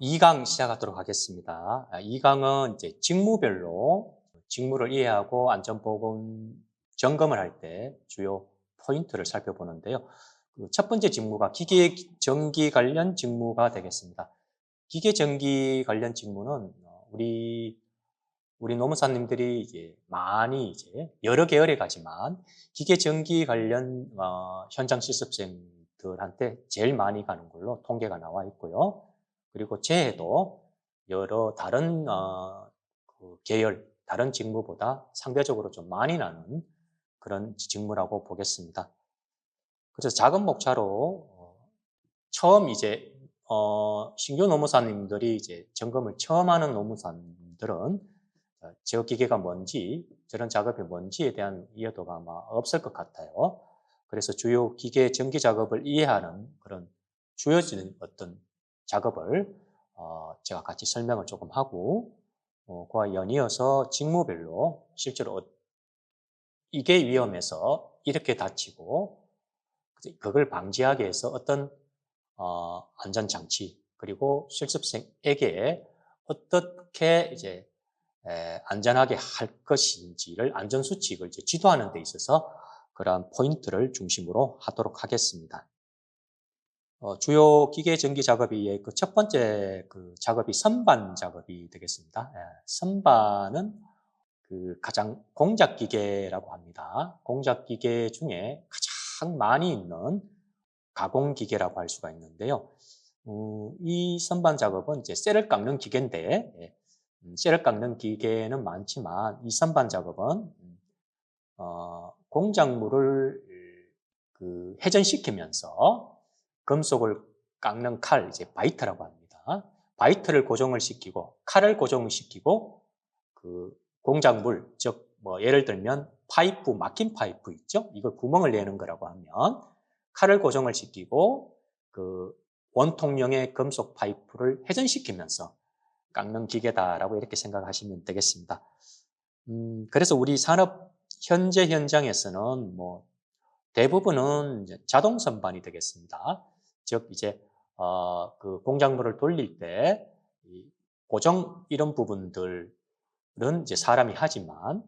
2강 시작하도록 하겠습니다. 2강은 이제 직무별로 직무를 이해하고 안전보건 점검을 할 때 주요 포인트를 살펴보는데요. 첫 번째 직무가 기계 전기 관련 직무가 되겠습니다. 기계 전기 관련 직무는 우리 노무사님들이 이제 많이 이제 여러 계열에 가지만 기계 전기 관련 현장 실습생들한테 제일 많이 가는 걸로 통계가 나와 있고요. 그리고 재해도 여러 다른 계열, 다른 직무보다 상대적으로 좀 많이 나는 그런 직무라고 보겠습니다. 그래서 작은 목차로 처음 이제 신규 노무사님들이 이제 점검을 처음 하는 노무사님들은 저 기계가 뭔지, 저런 작업이 뭔지에 대한 이해도가 아마 없을 것 같아요. 그래서 주요 기계 전기 작업을 이해하는 그런 주어지는 어떤 작업을 제가 같이 설명을 조금 하고 그와 연이어서 직무별로 실제로 이게 위험해서 이렇게 다치고 그걸 방지하기 위해서 어떤 안전장치 그리고 실습생에게 어떻게 이제 안전하게 할 것인지를 안전수칙을 이제 지도하는 데 있어서 그러한 포인트를 중심으로 하도록 하겠습니다. 주요 기계 전기 작업이 그 첫 번째 그 작업이 선반 작업이 되겠습니다. 선반은 그 가장 공작 기계라고 합니다. 공작 기계 중에 가장 많이 있는 가공 기계라고 할 수가 있는데요. 이 선반 작업은 이제 쇠를 깎는 기계인데 쇠를 깎는 기계는 많지만 이 선반 작업은 공작물을 그 회전시키면서 금속을 깎는 칼, 이제 바이트라고 합니다. 바이트를 고정을 시키고 칼을 고정을 시키고 그 공작물, 즉 뭐 예를 들면 파이프, 막힌 파이프 있죠? 이걸 구멍을 내는 거라고 하면 칼을 고정을 시키고 그 원통형의 금속 파이프를 회전시키면서 깎는 기계다라고 이렇게 생각하시면 되겠습니다. 그래서 우리 산업 현재 현장에서는 뭐 대부분은 이제 자동 선반이 되겠습니다. 즉 이제 그 공작물을 돌릴 때 고정 이런 부분들은 이제 사람이 하지만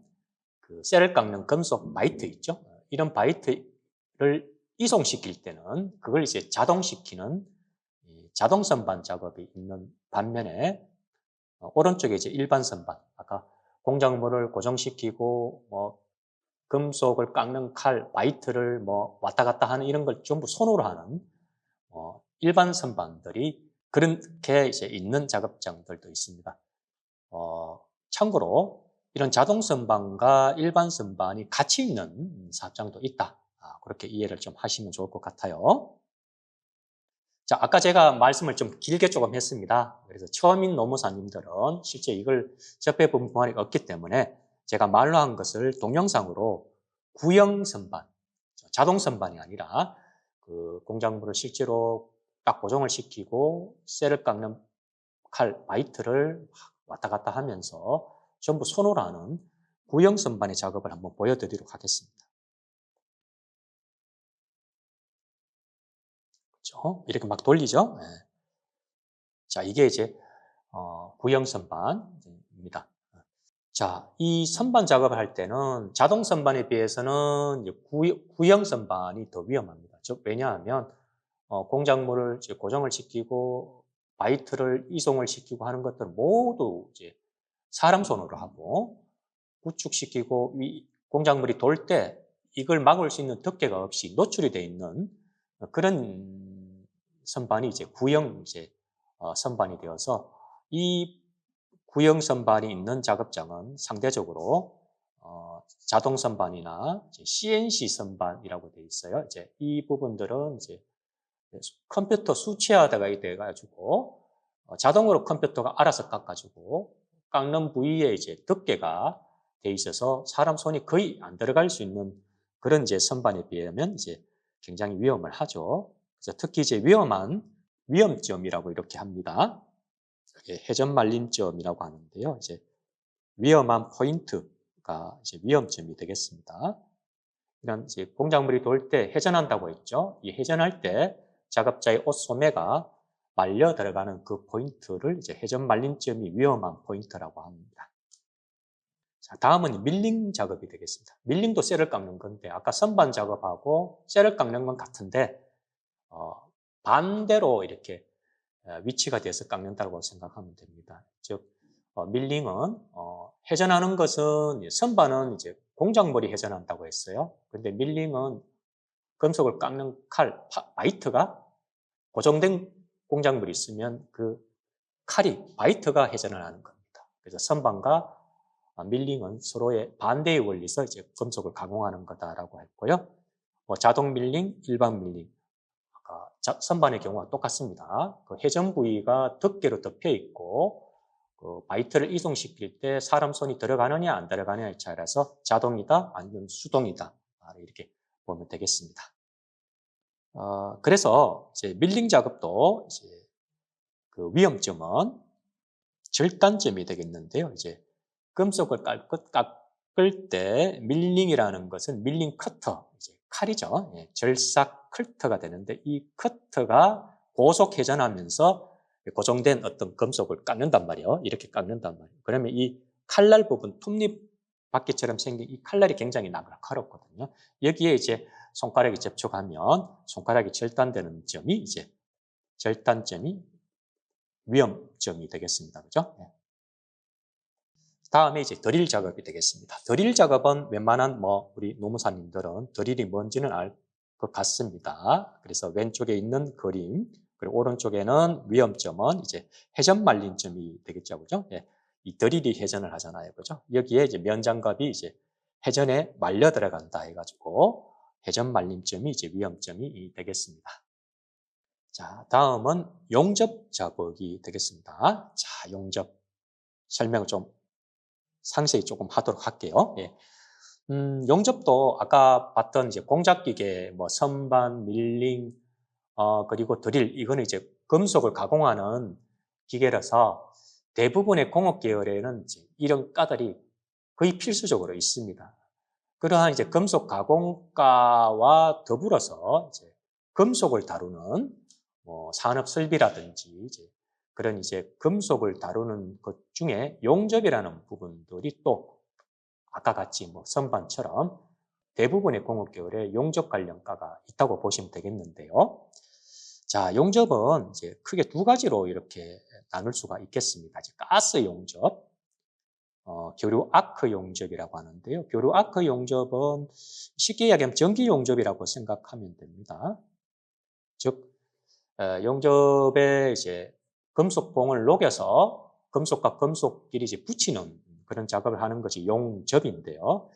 그 쇠를 깎는 금속 바이트 있죠. 이런 바이트를 이송시킬 때는 그걸 이제 자동시키는 자동 선반 작업이 있는 반면에 오른쪽에 이제 일반 선반, 아까 공작물을 고정시키고 뭐 금속을 깎는 칼, 바이트를 뭐 왔다 갔다 하는 이런 걸 전부 손으로 하는 일반 선반들이 그렇게 이제 있는 작업장들도 있습니다. 참고로 이런 자동 선반과 일반 선반이 같이 있는 사업장도 있다. 그렇게 이해를 좀 하시면 좋을 것 같아요. 자, 아까 제가 말씀을 좀 길게 조금 했습니다. 그래서 처음인 노무사님들은 실제 이걸 접해본 경험이 없기 때문에 제가 말로 한 것을 동영상으로 구형 선반, 자동 선반이 아니라 그 공작물을 실제로 딱 고정을 시키고 쇠를 깎는 칼, 바이트를 왔다 갔다 하면서 전부 손으로 하는 구형 선반의 작업을 한번 보여드리도록 하겠습니다. 그렇죠? 이렇게 막 돌리죠? 네. 자, 이게 이제 구형 선반입니다. 자, 이 선반 작업을 할 때는 자동 선반에 비해서는 구형 선반이 더 위험합니다. 즉, 왜냐하면 공작물을 이제 고정을 시키고 바이트를 이송을 시키고 하는 것들 모두 이제 사람 손으로 하고 구축시키고 공작물이 돌 때 이걸 막을 수 있는 덮개가 없이 노출이 되어 있는 그런 선반이 이제 구형 이제 선반이 되어서 이 구형 선반이 있는 작업장은 상대적으로 자동 선반이나 CNC 선반이라고 되어 있어요. 이제 이 부분들은 이제 컴퓨터 수치화가 돼가지고 자동으로 컴퓨터가 알아서 깎아주고 깎는 부위에 이제 덮개가 돼 있어서 사람 손이 거의 안 들어갈 수 있는 그런 이제 선반에 비하면 이제 굉장히 위험을 하죠. 그래서 특히 이제 위험한 위험점이라고 이렇게 합니다. 회전 말림점이라고 하는데요. 이제 위험한 포인트가 이제 위험점이 되겠습니다. 이런 이제 공작물이 돌 때 회전한다고 했죠. 이 회전할 때 작업자의 옷 소매가 말려 들어가는 그 포인트를 이제 회전 말림점이 위험한 포인트라고 합니다. 자, 다음은 밀링 작업이 되겠습니다. 밀링도 셀을 깎는 건데 아까 선반 작업하고 셀을 깎는 건 같은데 반대로 이렇게 위치가 돼서 깎는다고 생각하면 됩니다. 즉 밀링은 회전하는 것은 선반은 이제 공작물이 회전한다고 했어요. 근데 밀링은 금속을 깎는 칼, 바이트가 고정된 공작물이 있으면 그 칼이 바이트가 회전을 하는 겁니다. 그래서 선반과 밀링은 서로의 반대의 원리에서 이제 금속을 가공하는 거다라고 했고요. 자동 밀링, 일반 밀링. 선반의 경우와 똑같습니다. 그 회전 부위가 덮개로 덮여 있고 그 바이트를 이동시킬 때 사람 손이 들어가느냐 안 들어가느냐에 따라서 자동이다 아니면 수동이다 이렇게 보면 되겠습니다. 그래서 이제 밀링 작업도 이제 그 위험점은 절단점이 되겠는데요. 이제 금속을 깎을 때 밀링이라는 것은 밀링 커터, 이제 칼이죠. 예, 절삭 커터가 되는데 이 커터가 고속 회전하면서 고정된 어떤 금속을 깎는단 말이에요. 이렇게 깎는단 말이에요. 그러면 이 칼날 부분, 톱니바퀴처럼 생긴 이 칼날이 굉장히 날카롭거든요. 여기에 이제 손가락이 접촉하면 손가락이 절단되는 점이 이제 절단점이 위험점이 되겠습니다. 그죠? 네. 다음에 이제 드릴 작업이 되겠습니다. 드릴 작업은 웬만한 우리 노무사님들은 드릴이 뭔지는 알 것 같습니다. 그래서 왼쪽에 있는 그림, 그리고 오른쪽에는 위험점은 이제 회전 말림점이 되겠죠. 그죠? 예. 이 드릴이 회전을 하잖아요. 그죠? 여기에 이제 면장갑이 이제 회전에 말려 들어간다 해가지고 회전 말림점이 이제 위험점이 되겠습니다. 자, 다음은 용접 작업이 되겠습니다. 자, 용접 설명을 좀 상세히 조금 하도록 할게요. 예. 용접도 아까 봤던 이제 공작기계, 선반, 밀링, 그리고 드릴, 이거는 이제 금속을 가공하는 기계라서 대부분의 공업 계열에는 이제 이런 까들이 거의 필수적으로 있습니다. 그러한 이제 금속 가공가와 더불어서 이제 금속을 다루는 산업 설비라든지 이제 그런 이제 금속을 다루는 것 중에 용접이라는 부분들이 또 아까 같이 선반처럼 대부분의 공업 계열에 용접 관련 과가 있다고 보시면 되겠는데요. 자, 용접은 이제 크게 두 가지로 이렇게 나눌 수가 있겠습니다. 가스 용접, 교류 아크 용접이라고 하는데요. 교류 아크 용접은 쉽게 이야기하면 전기 용접이라고 생각하면 됩니다. 즉, 용접에 이제 금속봉을 녹여서 금속과 금속끼리 이제 붙이는 그런 작업을 하는 것이 용접인데요.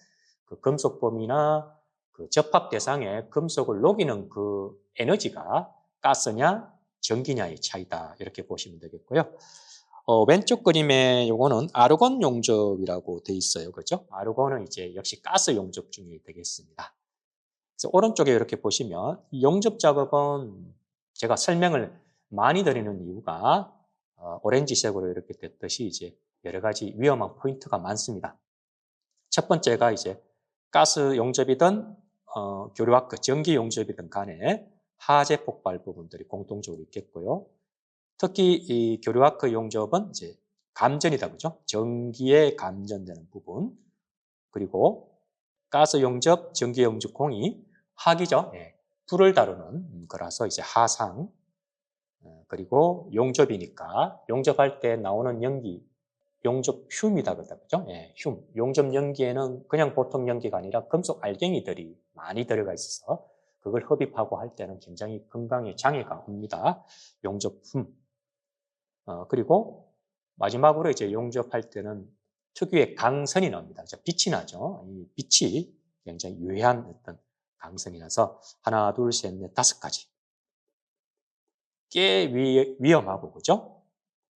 그 금속범이나 그 접합 대상에 금속을 녹이는 그 에너지가 가스냐 전기냐의 차이다 이렇게 보시면 되겠고요. 왼쪽 그림에 요거는 아르곤 용접이라고 돼 있어요. 그죠? 아르곤은 이제 역시 가스 용접 중에 되겠습니다. 그래서 오른쪽에 이렇게 보시면 이 용접 작업은 제가 설명을 많이 드리는 이유가 오렌지색으로 이렇게 됐듯이 이제 여러 가지 위험한 포인트가 많습니다. 첫 번째가 이제 가스 용접이든 교류아크 전기 용접이든 간에 하재 폭발 부분들이 공통적으로 있겠고요. 특히 이 교류아크 용접은 이제 감전이다 그죠? 전기에 감전되는 부분. 그리고 가스 용접, 전기 용접 공이 하기죠. 예. 불을 다루는 거라서 이제 하상. 그리고 용접이니까 용접할 때 나오는 연기, 용접 흉이다 그러죠. 예, 흉. 용접 연기에는 그냥 보통 연기가 아니라 금속 알갱이들이 많이 들어가 있어서 그걸 흡입하고 할 때는 굉장히 건강에 장애가 옵니다. 용접 흉. 그리고 마지막으로 이제 용접할 때는 특유의 강선이 나옵니다. 빛이 나죠. 이 빛이 굉장히 유해한 어떤 강선이 나서 하나, 둘, 셋, 넷, 다섯 가지. 꽤 위험하고, 그죠?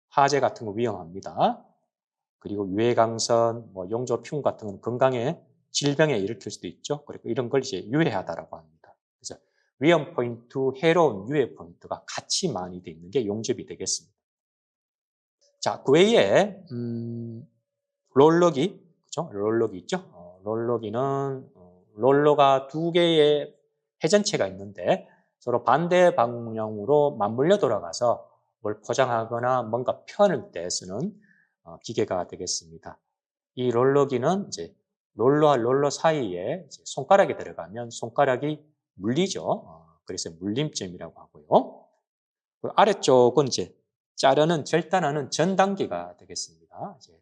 화재 같은 거 위험합니다. 그리고 유해강선, 용접흉 같은 건 건강에 질병에 일으킬 수도 있죠. 그리고 이런 걸 이제 유해하다라고 합니다. 그래서 위험 포인트, 해로운 유해 포인트가 같이 많이 돼 있는 게 용접이 되겠습니다. 자, 그 외에 롤러기, 그죠? 롤러기 있죠? 롤러기는 롤러가 두 개의 회전체가 있는데 서로 반대 방향으로 맞물려 돌아가서 뭘 포장하거나 뭔가 펴는 때 쓰는 기계가 되겠습니다. 이 롤러기는 이제 롤러와 롤러 사이에 이제 손가락이 들어가면 손가락이 물리죠. 그래서 물림점이라고 하고요. 그 아래쪽은 이제 자르는 절단하는 전단기가 되겠습니다. 이제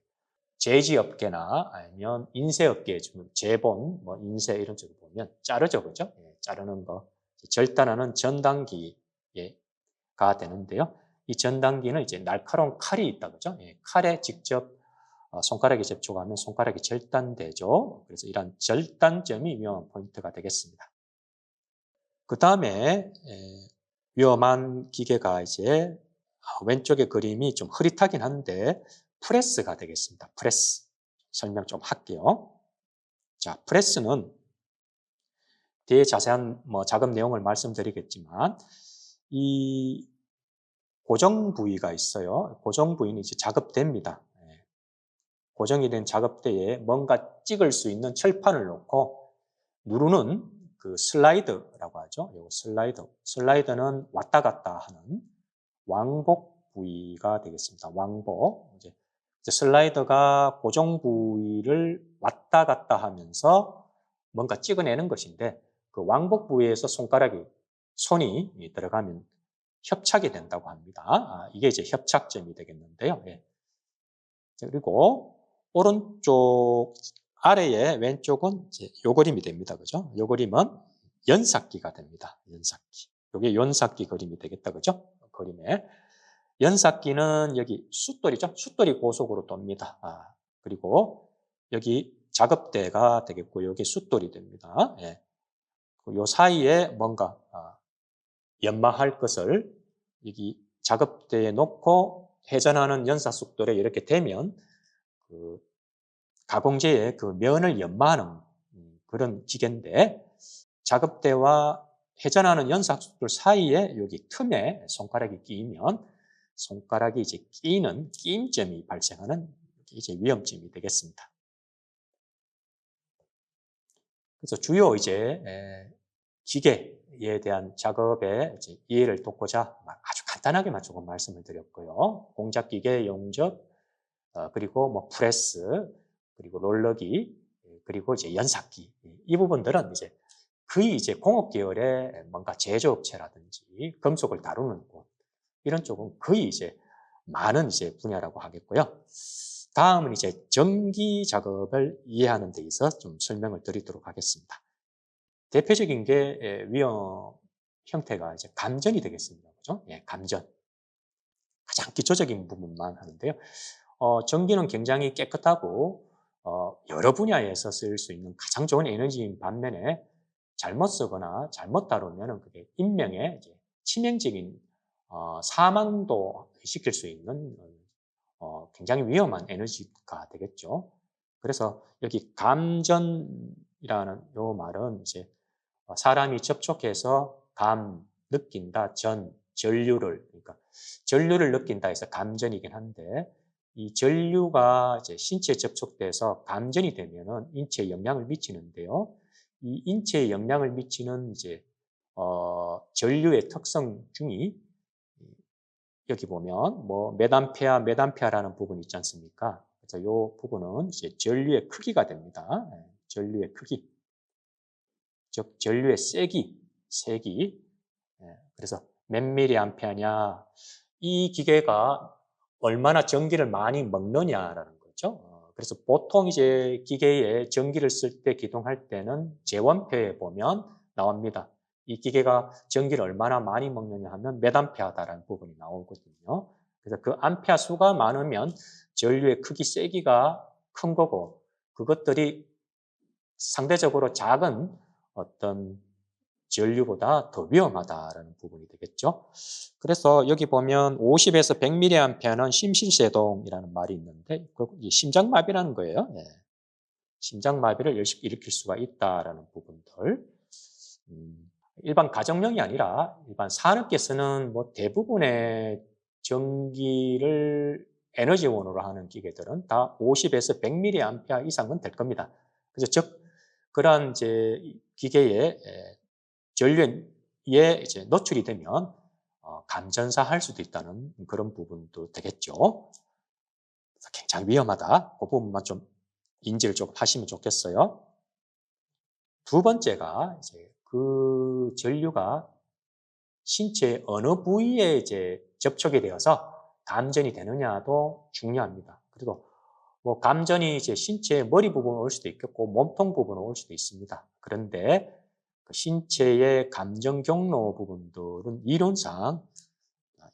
제지업계나 아니면 인쇄업계, 재본, 뭐 인쇄 이런 쪽을 보면 자르죠, 그죠? 예, 자르는 거, 절단하는 전단기가 되는데요. 이 전단기는 이제 날카로운 칼이 있다, 그죠? 예, 칼에 직접 손가락에 접촉하면 손가락이 절단되죠. 그래서 이런 절단점이 위험한 포인트가 되겠습니다. 그 다음에 위험한 기계가 이제 왼쪽의 그림이 좀 흐릿하긴 한데 프레스가 되겠습니다. 프레스. 설명 좀 할게요. 자, 프레스는 뒤에 자세한 작업 내용을 말씀드리겠지만 이 고정 부위가 있어요. 고정 부위는 이제 작업대입니다. 고정이 된 작업대에 뭔가 찍을 수 있는 철판을 놓고 누르는 그 슬라이드라고 하죠. 이 슬라이드는 왔다 갔다 하는 왕복 부위가 되겠습니다. 왕복. 이제 슬라이더가 고정 부위를 왔다 갔다 하면서 뭔가 찍어내는 것인데 그 왕복 부위에서 손이 들어가면 협착이 된다고 합니다. 이게 이제 협착점이 되겠는데요. 예. 그리고 오른쪽 아래에 왼쪽은 이제 요 그림이 됩니다. 그죠? 요 그림은 연삭기가 됩니다. 연삭기. 요게 연삭기 그림이 되겠다. 그죠? 그림에. 연삭기는 여기 숫돌이죠. 숫돌이 고속으로 돕니다. 그리고 여기 작업대가 되겠고 여기 숫돌이 됩니다. 예. 요 사이에 뭔가 연마할 것을 여기 작업대에 놓고 회전하는 연사속돌에 이렇게 되면 그 가공제의 그 면을 연마하는 그런 기계인데 작업대와 회전하는 연사속돌 사이에 여기 틈에 손가락이 끼면 손가락이 이제 끼는 끼임점이 발생하는 이제 위험점이 되겠습니다. 그래서 주요 이제 기계에 대한 작업에 이제 이해를 돕고자 아주 간단하게만 조금 말씀을 드렸고요. 공작기계 용접, 그리고 뭐 프레스, 그리고 롤러기, 그리고 이제 연삭기 이 부분들은 이제 거의 이제 공업 계열의 뭔가 제조업체라든지 금속을 다루는 곳 이런 쪽은 거의 이제 많은 이제 분야라고 하겠고요. 다음은 이제 전기 작업을 이해하는 데 있어서 좀 설명을 드리도록 하겠습니다. 대표적인 게 위험 형태가 이제 감전이 되겠습니다. 그죠? 예, 감전. 가장 기초적인 부분만 하는데요. 전기는 굉장히 깨끗하고 여러 분야에서 쓸 수 있는 가장 좋은 에너지인 반면에 잘못 쓰거나 잘못 다루면 그게 인명에 이제 치명적인 사망도 시킬 수 있는 굉장히 위험한 에너지가 되겠죠. 그래서 여기 감전이라는 요 말은 이제 사람이 접촉해서 느낀다, 전류를, 그러니까 전류를 느낀다 해서 감전이긴 한데 이 전류가 이제 신체에 접촉돼서 감전이 되면은 인체에 영향을 미치는데요. 이 인체에 영향을 미치는 이제 전류의 특성 중에 여기 보면 뭐 메담페아라는 부분이 있지 않습니까? 그래서 이 부분은 이제 전류의 크기가 됩니다. 전류의 크기, 즉 전류의 세기. 그래서 몇 미리암페어냐, 이 기계가 얼마나 전기를 많이 먹느냐라는 거죠. 그래서 보통 이제 기계에 전기를 쓸 때 기동할 때는 제원표에 보면 나옵니다. 이 기계가 전기를 얼마나 많이 먹느냐 하면 몇 암페어다라는 부분이 나오거든요. 그래서 그 암페어 수가 많으면 전류의 크기, 세기가 큰 거고 그것들이 상대적으로 작은 어떤 전류보다 더 위험하다라는 부분이 되겠죠. 그래서 여기 보면 50에서 100mA는 심실세동이라는 말이 있는데 심장마비라는 거예요. 예. 심장마비를 일으킬 수가 있다라는 부분들. 일반 가정용이 아니라 일반 산업계 쓰는 뭐 대부분의 전기를 에너지원으로 하는 기계들은 다 50에서 100mA 이상은 될 겁니다. 그래서 즉 그러한 이제 기계의 전류에 이제 노출이 되면 감전사 할 수도 있다는 그런 부분도 되겠죠. 그래서 굉장히 위험하다. 그 부분만 좀 인지를 좀 하시면 좋겠어요. 두 번째가 이제 그 전류가 신체 어느 부위에 이제 접촉이 되어서 감전이 되느냐도 중요합니다. 그리고 뭐 감전이 이제 신체 머리 부분으로 올 수도 있겠고 몸통 부분으로 올 수도 있습니다. 그런데 그 신체의 감정 경로 부분들은 이론상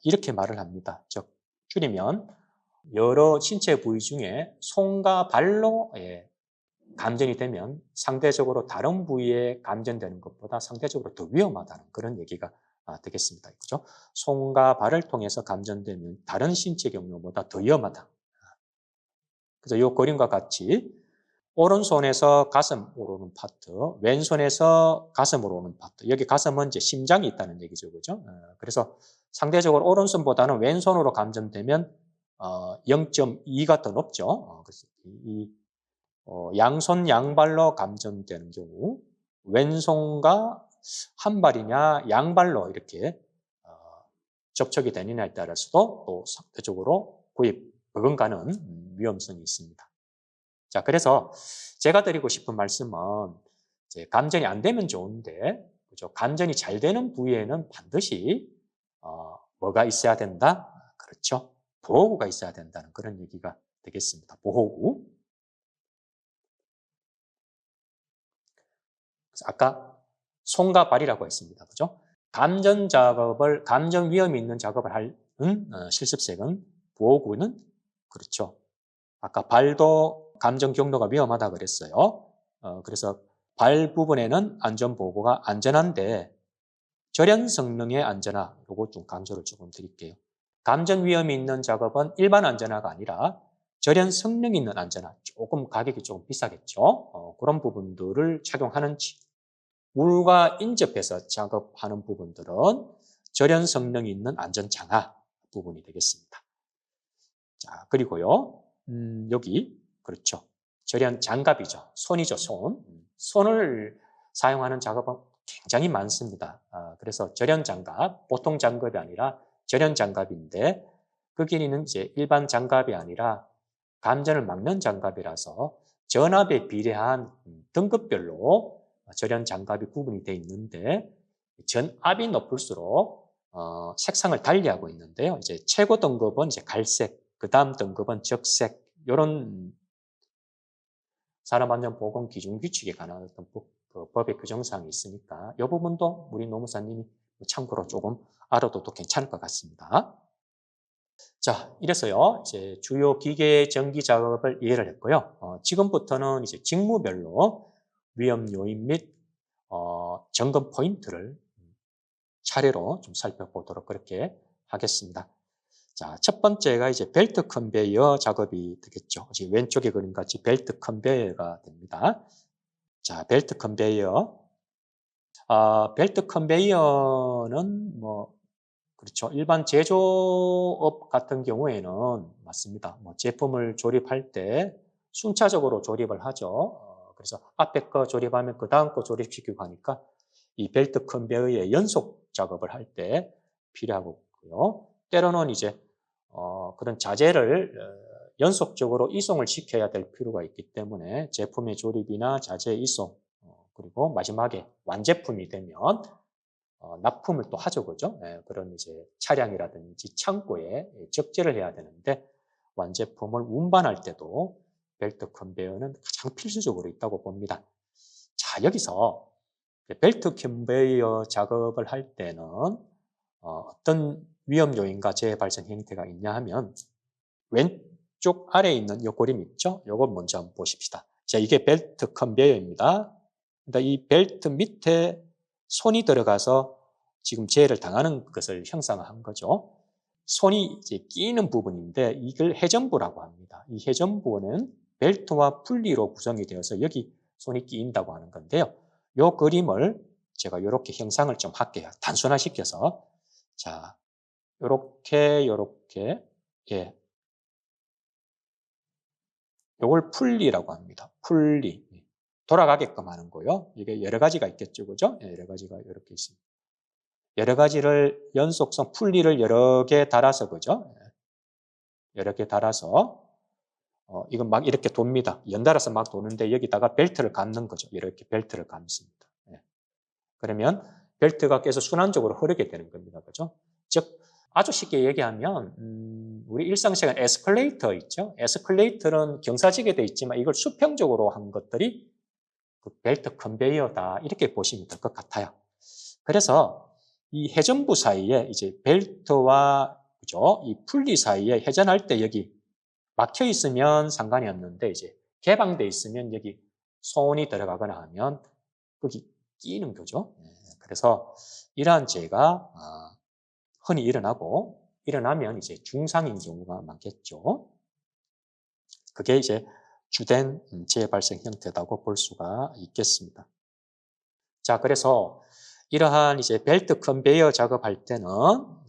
이렇게 말을 합니다. 즉 줄이면 여러 신체 부위 중에 손과 발로 감전이 되면 상대적으로 다른 부위에 감전되는 것보다 상대적으로 더 위험하다는 그런 얘기가 되겠습니다. 그죠? 손과 발을 통해서 감전되면 다른 신체 경로보다 더 위험하다. 그래서 이 그림과 같이 오른손에서 가슴으로 오는 파트, 왼손에서 가슴으로 오는 파트. 여기 가슴은 이제 심장이 있다는 얘기죠. 그죠? 그래서 상대적으로 오른손보다는 왼손으로 감전되면 0.2가 더 높죠. 그래서 양손 양발로 감전되는 경우 왼손과 한 발이냐 양발로 이렇게 접촉이 되느냐에 따라서도 또 상대적으로 구입, 버금가는 위험성이 있습니다. 자, 그래서 제가 드리고 싶은 말씀은 이제 감전이 안 되면 좋은데, 그죠? 감전이 잘 되는 부위에는 반드시 뭐가 있어야 된다? 그렇죠. 보호구가 있어야 된다는 그런 얘기가 되겠습니다. 보호구. 그래서 아까 손과 발이라고 했습니다. 그죠? 감전 위험이 있는 작업을 하는 실습색은 보호구는 그렇죠. 아까 발도 감전 경로가 위험하다 그랬어요. 그래서 발 부분에는 안전보호구가 안전한데 절연 성능의 안전화, 요거 좀 강조를 조금 드릴게요. 감전 위험이 있는 작업은 일반 안전화가 아니라 절연 성능이 있는 안전화, 조금 가격이 조금 비싸겠죠. 그런 부분들을 착용하는지, 물과 인접해서 작업하는 부분들은 절연 성능이 있는 안전장화 부분이 되겠습니다. 자, 그리고요, 여기, 그렇죠. 절연 장갑이죠. 손이죠, 손. 손을 사용하는 작업은 굉장히 많습니다. 그래서 절연 장갑, 보통 장갑이 아니라 절연 장갑인데, 그 길이는 이제 일반 장갑이 아니라 감전을 막는 장갑이라서 전압에 비례한 등급별로 절연 장갑이 구분이 되어 있는데, 전압이 높을수록 색상을 달리하고 있는데요. 이제 최고 등급은 이제 갈색, 그 다음 등급은 적색, 이런 산업안전보건 기준 규칙에 관한 어떤 법의 규정사항이 있으니까 이 부분도 우리 노무사님이 참고로 조금 알아둬도 괜찮을 것 같습니다. 자, 이래서요, 이제 주요 기계 전기 작업을 이해를 했고요. 지금부터는 이제 직무별로 위험 요인 및 점검 포인트를 차례로 좀 살펴보도록 그렇게 하겠습니다. 자, 첫 번째가 이제 벨트 컨베이어 작업이 되겠죠. 지금 왼쪽에 그림 같이 벨트 컨베이어가 됩니다. 자, 벨트 컨베이어. 벨트 컨베이어는 그렇죠. 일반 제조업 같은 경우에는 맞습니다. 제품을 조립할 때 순차적으로 조립을 하죠. 그래서 앞에 거 조립하면 그 다음 거 조립시키고 하니까 이 벨트 컨베이어의 연속 작업을 할 때 필요하고요. 때로는 이제 그런 자재를 연속적으로 이송을 시켜야 될 필요가 있기 때문에 제품의 조립이나 자재 이송 그리고 마지막에 완제품이 되면 납품을 또 하죠, 그죠? 그런 이제 차량이라든지 창고에 적재를 해야 되는데 완제품을 운반할 때도 벨트 컨베이어는 가장 필수적으로 있다고 봅니다. 자, 여기서 벨트 컨베이어 작업을 할 때는 어떤 위험 요인과 재해 발생 형태가 있냐 하면 왼쪽 아래에 있는 이 그림 있죠? 이거 먼저 한번 보십시다. 자, 이게 벨트 컨베이어입니다. 그러니까 이 벨트 밑에 손이 들어가서 지금 재해를 당하는 것을 형상화한 거죠. 손이 이제 끼는 부분인데 이걸 회전부라고 합니다. 이 회전부는 벨트와 분리로 구성이 되어서 여기 손이 끼인다고 하는 건데요. 이 그림을 제가 이렇게 형상을 좀 할게요. 단순화시켜서. 자, 요렇게, 예. 요걸 풀리라고 합니다. 풀리. 돌아가게끔 하는 거요. 이게 여러 가지가 있겠죠. 그죠? 여러 가지가 이렇게 있습니다. 여러 가지를 연속성 풀리를 여러 개 달아서 그죠? 여러 개 달아서 이건 막 이렇게 돕니다. 연달아서 막 도는데 여기다가 벨트를 감는 거죠. 이렇게 벨트를 감습니다. 예. 그러면 벨트가 계속 순환적으로 흐르게 되는 겁니다. 그죠? 즉 아주 쉽게 얘기하면 우리 일상생활 에스컬레이터 있죠? 에스컬레이터는 경사지게 돼 있지만 이걸 수평적으로 한 것들이 그 벨트 컨베이어다 이렇게 보시면 될 것 같아요. 그래서 이 회전부 사이에 이제 벨트와 그죠? 이 풀리 사이에 회전할 때 여기 막혀 있으면 상관이 없는데 이제 개방돼 있으면 여기 손이 들어가거나 하면 거기 끼는 거죠. 그래서 이러한 재가 흔히 일어나고 일어나면 이제 중상인 경우가 많겠죠. 그게 이제 주된 재해 발생 형태라고 볼 수가 있겠습니다. 자, 그래서 이러한 이제 벨트 컨베이어 작업할 때는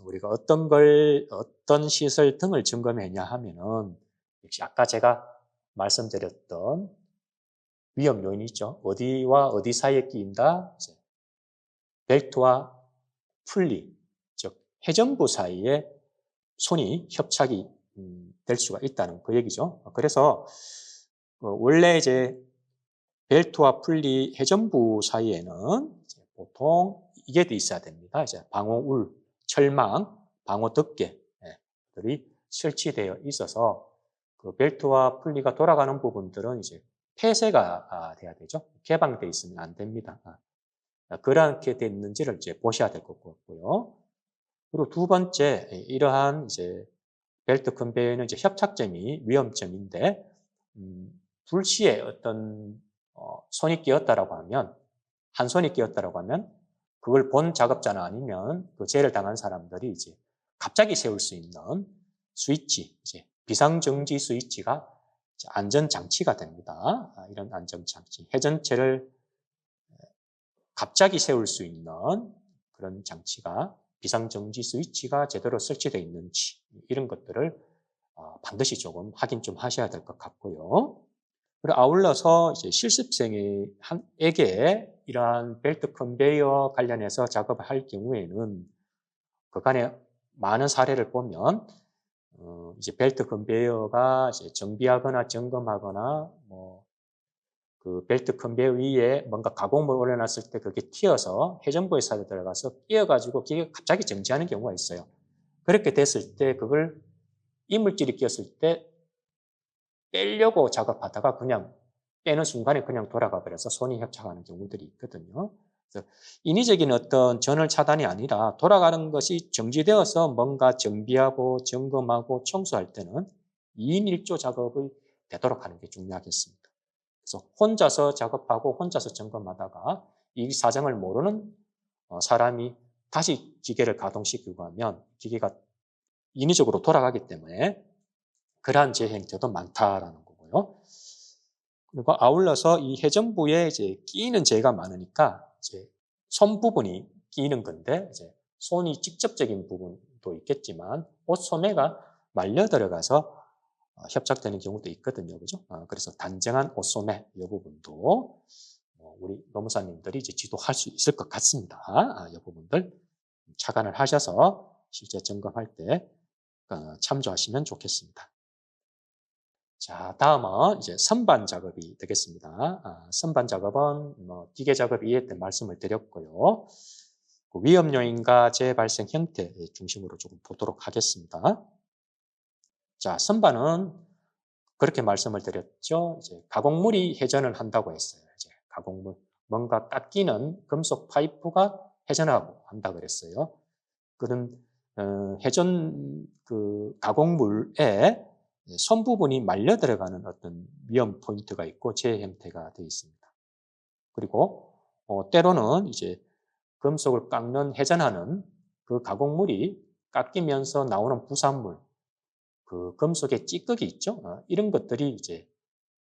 우리가 어떤 시설 등을 점검했냐 하면은 역시 아까 제가 말씀드렸던 위험 요인이 있죠. 어디와 어디 사이에 끼인다? 이제 벨트와 풀리, 즉 회전부 사이에 손이 협착이 될 수가 있다는 그 얘기죠. 그래서 원래 이제 벨트와 풀리 회전부 사이에는 이제 보통 이게 돼 있어야 됩니다. 이제 방호울, 철망, 방호 덮개들이 설치되어 있어서 그 벨트와 풀리가 돌아가는 부분들은 이제 폐쇄가 돼야 되죠. 개방되어 있으면 안 됩니다. 그렇게 됐는지를 이제 보셔야 될 것 같고요. 그리고 두 번째, 이러한 이제 벨트 컨베이어는 이제 협착점이 위험점인데, 불시에 어떤 손이 끼었다라고 하면, 한 손이 끼었다라고 하면, 그걸 본 작업자나 아니면 그 재해를 당한 사람들이 이제 갑자기 세울 수 있는 스위치, 이제 비상정지 스위치가 안전장치가 됩니다. 이런 안전장치. 회전체를 갑자기 세울 수 있는 그런 장치가 비상정지 스위치가 제대로 설치되어 있는지 이런 것들을 반드시 조금 확인 좀 하셔야 될 것 같고요. 그리고 아울러서 이제 실습생에게 이러한 벨트 컨베이어 관련해서 작업을 할 경우에는 그간의 많은 사례를 보면 이제 벨트 컨베이어가 이제 정비하거나 점검하거나 그 벨트 컨베이어 위에 뭔가 가공물 올려놨을 때 그게 튀어서 회전부에 사에 들어가서 끼어가지고 기계가 갑자기 정지하는 경우가 있어요. 그렇게 됐을 때 그걸 이물질이 끼었을 때 빼려고 작업하다가 그냥 빼는 순간에 그냥 돌아가 버려서 손이 협착하는 경우들이 있거든요. 그래서 인위적인 어떤 전월 차단이 아니라 돌아가는 것이 정지되어서 뭔가 정비하고 점검하고 청소할 때는 2인 1조 작업을 되도록 하는 게 중요하겠습니다. 그래서 혼자서 작업하고 혼자서 점검하다가 이 사정을 모르는 사람이 다시 기계를 가동시키고 하면 기계가 인위적으로 돌아가기 때문에 그러한 재해 행태도 많다라는 거고요. 그리고 아울러서 이 회전부에 이제 끼이는 재가 많으니까 이제 손 부분이 끼이는 건데 이제 손이 직접적인 부분도 있겠지만 옷 소매가 말려 들어가서 협착되는 경우도 있거든요. 그죠? 그래서 단정한 옷 소매 이 부분도 우리 노무사님들이 이제 지도할 수 있을 것 같습니다. 이 부분들 착안을 하셔서 실제 점검할 때 참조하시면 좋겠습니다. 자, 다음은 이제 선반 작업이 되겠습니다. 선반 작업은 기계 작업 이해 때 말씀을 드렸고요. 그 위험 요인과 재해 발생 형태 중심으로 조금 보도록 하겠습니다. 자, 선반은 그렇게 말씀을 드렸죠. 이제 가공물이 회전을 한다고 했어요. 이제 가공물, 뭔가 깎이는 금속 파이프가 회전하고 한다 그랬어요. 그런 회전 그 가공물에 손 부분이 말려 들어가는 어떤 위험 포인트가 있고 재해 형태가 되어 있습니다. 그리고 때로는 이제 금속을 깎는 회전하는 그 가공물이 깎이면서 나오는 부산물, 그 금속의 찌꺼기 있죠. 이런 것들이 이제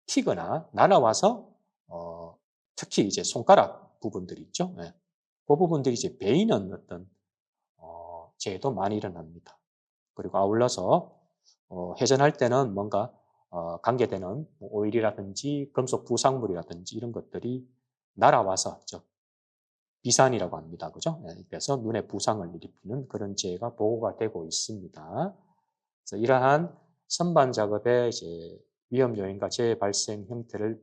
튀거나 날아와서 특히 이제 손가락 부분들이 있죠. 예. 그 부분들이 이제 베이는 어떤 재해도 많이 일어납니다. 그리고 아울러서 회전할 때는 뭔가 관계되는 오일이라든지 금속 부상물이라든지 이런 것들이 날아와서 비산이라고 합니다. 그죠? 예, 그래서 눈에 부상을 일으키는 그런 재해가 보고가 되고 있습니다. 그래서 이러한 선반 작업의 이제 위험 요인과 재해 발생 형태를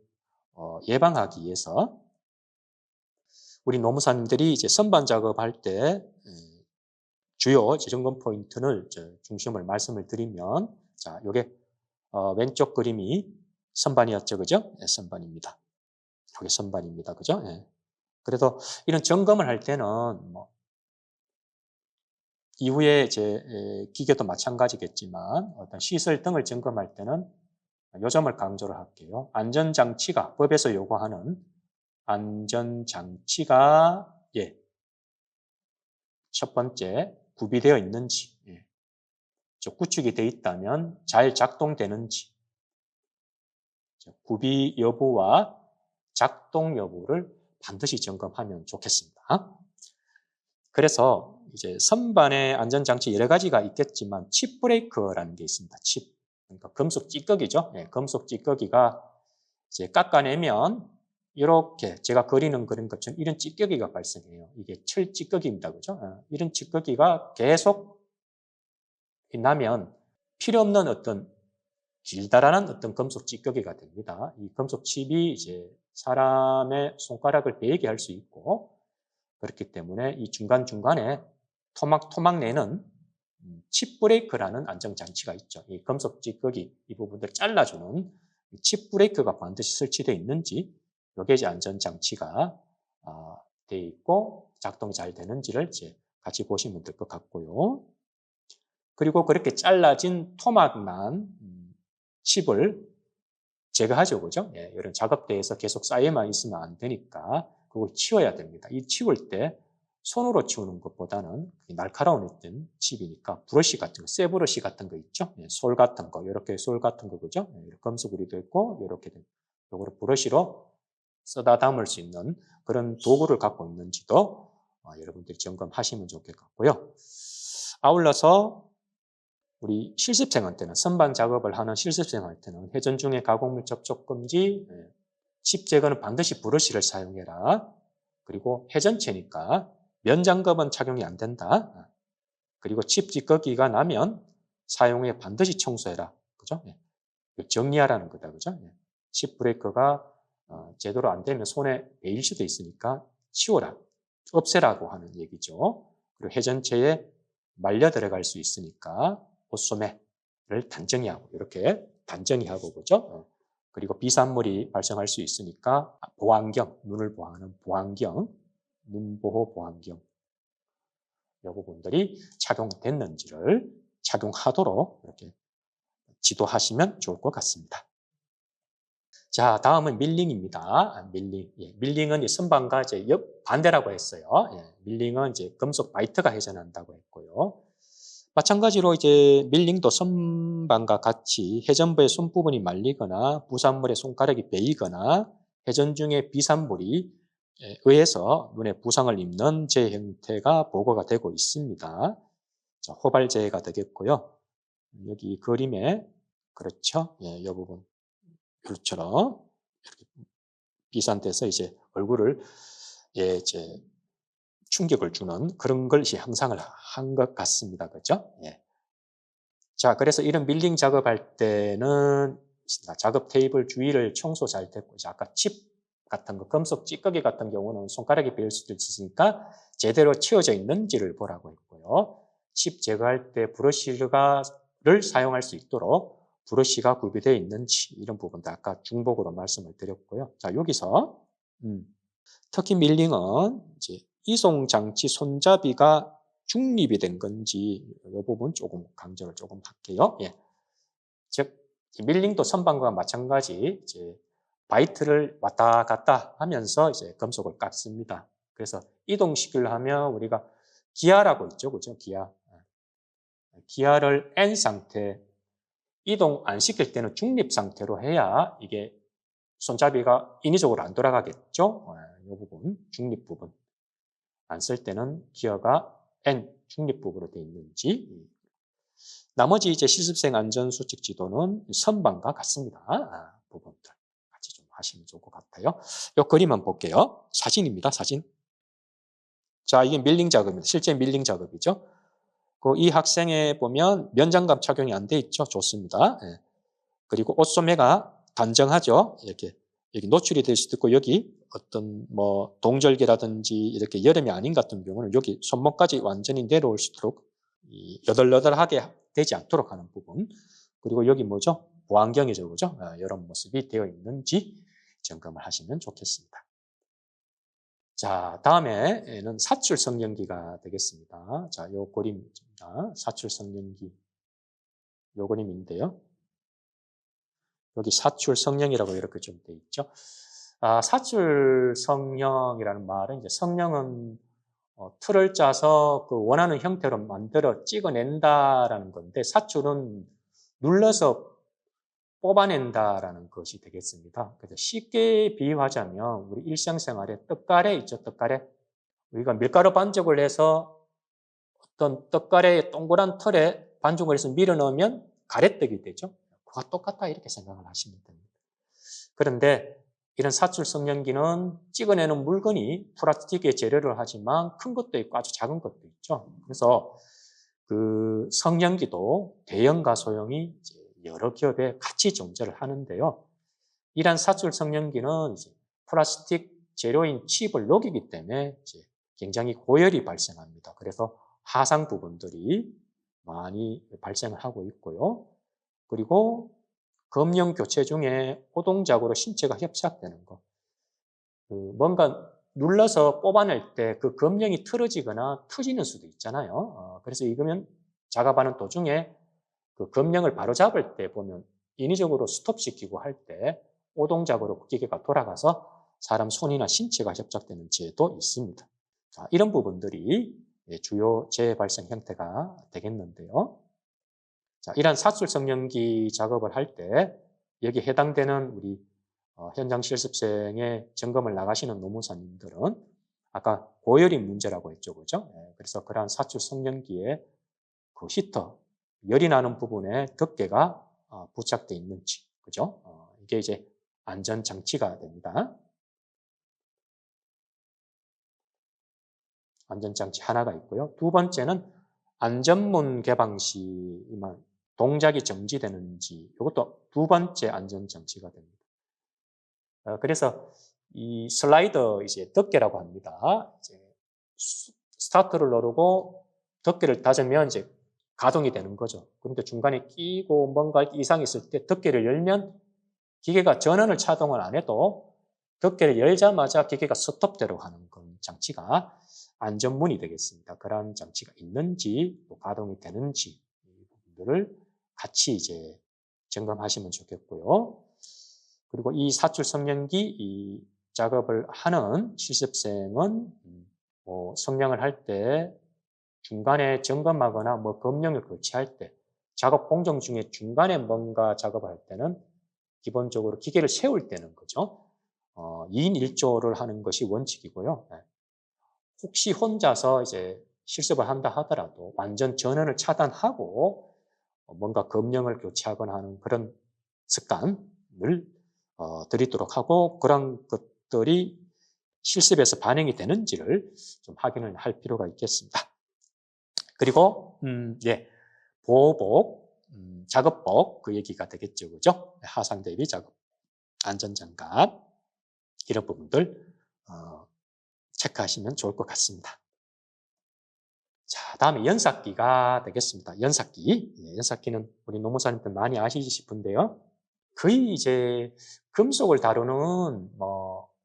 예방하기 위해서 우리 노무사님들이 이제 선반 작업할 때 주요 점검 포인트를 중심을 말씀을 드리면, 자, 요게 왼쪽 그림이 선반이었죠, 그죠? 네, 선반입니다. 이게 선반입니다, 그죠? 예. 그래도 이런 점검을 할 때는 뭐 이후에 이제 기계도 마찬가지겠지만 어떤 시설 등을 점검할 때는 요 점을 강조를 할게요. 안전장치가 법에서 요구하는 안전장치가 첫 번째 구비되어 있는지, 구축이 되어 있다면 잘 작동되는지, 구비 여부와 작동 여부를 반드시 점검하면 좋겠습니다. 그래서 이제 선반의 안전장치 여러 가지가 있겠지만 칩 브레이크라는 게 있습니다. 칩. 그러니까 금속 찌꺼기죠. 금속 찌꺼기가 이제 깎아내면 이렇게 제가 그리는 것처럼 이런 찌꺼기가 발생해요. 이게 철 찌꺼기입니다. 그죠? 이런 찌꺼기가 계속 나면 필요 없는 어떤 길다란한 어떤 금속 찌꺼기가 됩니다. 이 금속 칩이 이제 사람의 손가락을 베이게 할 수 있고, 그렇기 때문에 이 중간중간에 토막토막 내는 칩 브레이크라는 안정장치가 있죠. 이 금속 찌꺼기 이 부분들을 잘라주는 칩 브레이크가 반드시 설치되어 있는지, 이게 이제 안전장치가 되어 있고 작동이 잘 되는지를 이제 같이 보시면 될 것 같고요. 그리고 그렇게 잘라진 토막난 칩을 제거하죠, 그죠? 예, 이런 작업대에서 계속 쌓여만 있으면 안 되니까 그걸 치워야 됩니다. 이 치울 때 손으로 치우는 것보다는 날카로운 어떤 칩이니까 브러쉬 같은 거, 쇠 브러쉬 같은 거 있죠? 예, 솔 같은 거, 이렇게 솔 같은 거, 그죠? 예, 금속으로 되어 있고, 이렇게 된, 요거를 브러쉬로 써다 담을 수 있는 그런 도구를 갖고 있는지도 여러분들이 점검하시면 좋을 것 같고요. 아울러서 우리 실습생한테는, 선반 작업을 하는 실습생한테는 회전 중에 가공물 접촉 금지, 칩 제거는 반드시 브러쉬를 사용해라. 그리고 회전체니까 면장갑은 착용이 안 된다. 그리고 칩 찌꺼기가 나면 사용 후에 반드시 청소해라. 그죠? 정리하라는 거다. 그죠? 칩 브레이크가 제대로 안 되면 손에 베일 수도 있으니까 치워라. 없애라고 하는 얘기죠. 그리고 회전체에 말려 들어갈 수 있으니까 옷소매를 단정히 하고, 이렇게 단정히 하고, 그죠? 그리고 비산물이 발생할 수 있으니까 보안경, 눈을 보호하는 보안경, 눈보호 보안경, 이 부분들이 착용됐는지를 착용하도록 이렇게 지도하시면 좋을 것 같습니다. 자, 다음은 밀링입니다. 밀링. 밀링은 선반과 이제 반대라고 했어요. 밀링은 이제 금속 바이트가 회전한다고 했고요. 마찬가지로 이제 밀링도 선반과 같이 회전부의 손부분이 말리거나 부산물에 손가락이 베이거나 회전 중에 비산물이 의해서 눈에 부상을 입는 재해 형태가 보고가 되고 있습니다. 자, 호발재해가 되겠고요. 여기 그림에 그렇죠. 이 부분 이처럼 이렇게 비산돼서 이제 얼굴을 이제 충격을 주는 그런 걸 이제 형상을 한 것 같습니다. 그렇죠? 자, 그래서 이런 밀링 작업할 때는 작업 테이블 주위를 청소 잘 됐고, 아까 칩 같은 거, 금속 찌꺼기 같은 경우는 손가락이 베일 수도 있으니까 제대로 치워져 있는지를 보라고 했고요. 칩 제거할 때 브러쉬를 사용할 수 있도록 브러쉬가 구비되어 있는지, 이런 부분도 아까 중복으로 말씀을 드렸고요. 자, 여기서 특히 밀링은 이제 이송 장치 손잡이가 중립이 된 건지, 이 부분 조금 강조를 조금 할게요. 즉 밀링도 선반과 마찬가지 이제 바이트를 왔다 갔다 하면서 이제 금속을 깎습니다. 그래서 이동시키려 하면 우리가 기아라고 있죠, 그죠? 기아. 기아를 N 상태, 이동 안 시킬 때는 중립 상태로 해야 이게 손잡이가 인위적으로 안 돌아가겠죠? 이 부분, 중립 부분. 안 쓸 때는 기어가 N 중립 부분으로 되어 있는지. 나머지 이제 실습생 안전수칙 지도는 선반과 같습니다. 부분들 같이 좀 하시면 좋을 것 같아요. 이 그림만 볼게요. 사진입니다. 사진. 자, 이게 밀링 작업입니다. 실제 밀링 작업이죠. 이 학생에 보면 면장갑 착용이 안 돼 있죠. 좋습니다. 예. 그리고 옷 소매가 단정하죠. 이렇게 여기 노출이 될 수도 있고 여기 어떤 뭐 동절개라든지 이렇게 여름이 아닌 같은 경우는 여기 손목까지 완전히 내려올 수 있도록 이 여덜여덜하게 되지 않도록 하는 부분. 그리고 여기 뭐죠? 보안경이죠, 그죠? 이런 모습이 되어 있는지 점검을 하시면 좋겠습니다. 자, 다음에는 사출 성년기가 되겠습니다. 자, 요 그림입니다. 사출 성년기. 요 그림인데요. 여기 사출 성령이라고 이렇게 좀 돼 있죠. 사출 성령이라는 말은 이제 성령은 틀을 짜서 그 원하는 형태로 만들어 찍어낸다라는 건데 사출은 눌러서 뽑아낸다라는 것이 되겠습니다. 그래서 쉽게 비유하자면 우리 일상생활에 떡가래 있죠, 떡가래. 우리가 밀가루 반죽을 해서 어떤 떡가래의 동그란 틀에 반죽을 해서 밀어 넣으면 가래떡이 되죠. 그와 똑같다 이렇게 생각을 하시면 됩니다. 그런데 이런 사출 성년기는 찍어내는 물건이 플라스틱의 재료를 하지만 큰 것도 있고 아주 작은 것도 있죠. 그래서 그 성년기도 대형과 소형이 이제 여러 기업에 같이 존재를 하는데요. 이러한 사출 성년기는 이제 플라스틱 재료인 칩을 녹이기 때문에 이제 굉장히 고열이 발생합니다. 그래서 하상 부분들이 많이 발생을 하고 있고요. 그리고 검령 교체 중에 호동작으로 신체가 협착되는 것. 뭔가 눌러서 뽑아낼 때 그 검령이 틀어지거나 터지는 수도 있잖아요. 그래서 이거면 작업하는 도중에 그 검령을 바로잡을 때 보면 인위적으로 스톱시키고 할 때 오동작으로 기계가 돌아가서 사람 손이나 신체가 협착되는 재도 있습니다. 자, 이런 부분들이 주요 재해 발생 형태가 되겠는데요. 자, 이러한 사출 성년기 작업을 할 때 여기 해당되는 우리 현장 실습생의 점검을 나가시는 노무사님들은 아까 고열이 문제라고 했죠, 그죠? 그래서 그러한 사출 성년기에 그 히터, 열이 나는 부분에 덮개가 부착되어 있는지, 그죠? 이게 이제 안전장치가 됩니다. 안전장치 하나가 있고요. 두 번째는 안전문 개방 시 동작이 정지되는지 이것도 두 번째 안전장치가 됩니다. 그래서 이 슬라이더 이제 덮개라고 합니다. 이제 스타트를 누르고 덮개를 닫으면 이제 가동이 되는 거죠. 그런데 중간에 끼고 뭔가 이상이 있을 때 덮개를 열면 기계가 전원을 차동을 안 해도 덮개를 열자마자 기계가 스톱대로 하는 그런 장치가 안전문이 되겠습니다. 그런 장치가 있는지 또 가동이 되는지 이 부분들을 같이 이제 점검하시면 좋겠고요. 그리고 이 사출 성년기 이 작업을 하는 실습생은 성령을 할 때 중간에 점검하거나 뭐 검령을 거치할 때 작업 공정 중에 중간에 뭔가 작업할 때는 기본적으로 기계를 세울 때는 거죠. 2인 1조를 하는 것이 원칙이고요. 혹시 혼자서 이제 실습을 한다 하더라도 완전 전원을 차단하고 뭔가 검령을 교체하거나 하는 그런 습관을 드리도록 하고 그런 것들이 실습에서 반영이 되는지를 좀 확인을 할 필요가 있겠습니다. 그리고 보호복, 작업복 그 얘기가 되겠죠, 그죠? 하상 대비 작업, 안전장갑 이런 부분들 체크하시면 좋을 것 같습니다. 자, 다음에 연삭기가 되겠습니다. 연삭기. 연삭기는 우리 노무사님들 많이 아시지 싶은데요. 거의 이제 금속을 다루는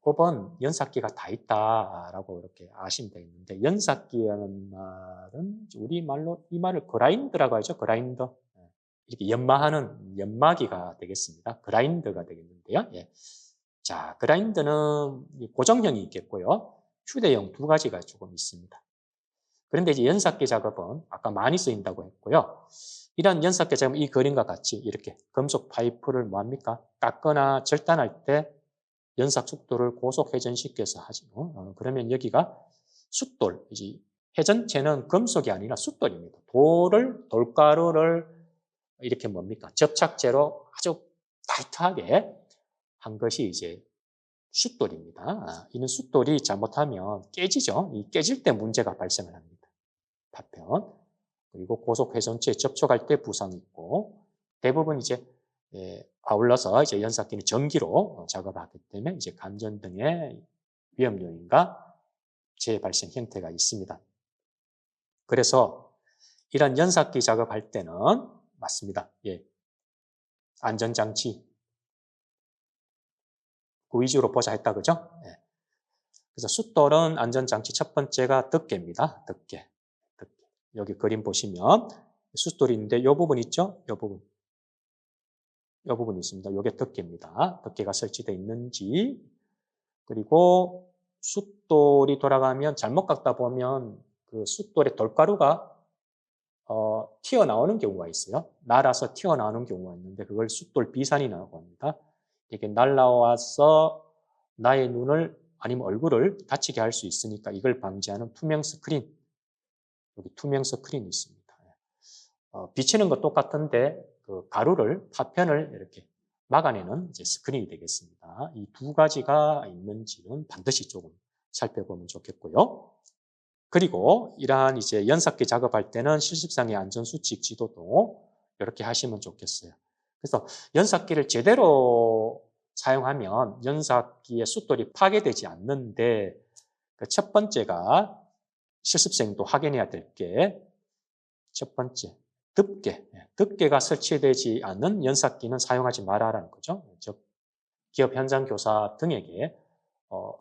법은 연삭기가 다 있다라고 이렇게 아시면 되겠는데 연삭기라는 말은 우리말로 이 말을 그라인더라고 하죠. 그라인더. 이렇게 연마하는 연마기가 되겠습니다. 그라인더가 되겠는데요. 예. 자, 그라인더는 고정형이 있겠고요. 휴대형 두 가지가 조금 있습니다. 그런데 이제 연삭기 작업은 아까 많이 쓰인다고 했고요. 이런 연삭기 작업은 이 그림과 같이 이렇게 금속 파이프를 뭐합니까? 깎거나 절단할 때 연삭 속도를 고속 회전시켜서 하죠. 그러면 여기가 숫돌, 이제 회전체는 금속이 아니라 숫돌입니다. 돌가루를 이렇게 뭡니까? 접착제로 아주 타이트하게 한 것이 이제 숫돌입니다. 이는 숫돌이 잘못하면 깨지죠. 이 깨질 때 문제가 발생을 합니다. 파편. 그리고 고속 회전체에 접촉할 때 부상이 있고, 대부분 이제 아울러서 이제 연삭기는 전기로 작업하기 때문에 이제 감전 등의 위험 요인과 재발생 형태가 있습니다. 그래서 이런 연삭기 작업할 때는 맞습니다. 안전장치 그 위주로 보자 했다 그죠? 그래서 숫돌은 안전장치 첫 번째가 덮개입니다. 덮개. 여기 그림 보시면 숫돌이 있는데 이 부분 있죠? 이 부분이 있습니다. 이게 덮개입니다. 덮개가 설치되어 있는지, 그리고 숫돌이 돌아가면 잘못 깎다 보면 그 숫돌의 돌가루가 튀어나오는 경우가 있어요. 날아서 튀어나오는 경우가 있는데 그걸 숫돌 비산이라고 합니다. 이게 날아와서 나의 눈을 아니면 얼굴을 다치게 할 수 있으니까 이걸 방지하는 투명 스크린, 여기 투명 스크린이 있습니다. 비치는 것 똑같은데 그 가루를, 파편을 이렇게 막아내는 이제 스크린이 되겠습니다. 이 두 가지가 있는지는 반드시 조금 살펴보면 좋겠고요. 그리고 이러한 이제 연삭기 작업할 때는 실습상의 안전수칙 지도도 이렇게 하시면 좋겠어요. 그래서 연삭기를 제대로 사용하면 연삭기의 숫돌이 파괴되지 않는데 그 첫 번째가 실습생도 확인해야 될 게 첫 번째, 덮개. 덮개가 설치되지 않는 연삭기는 사용하지 말아라는 거죠. 즉, 기업 현장 교사 등에게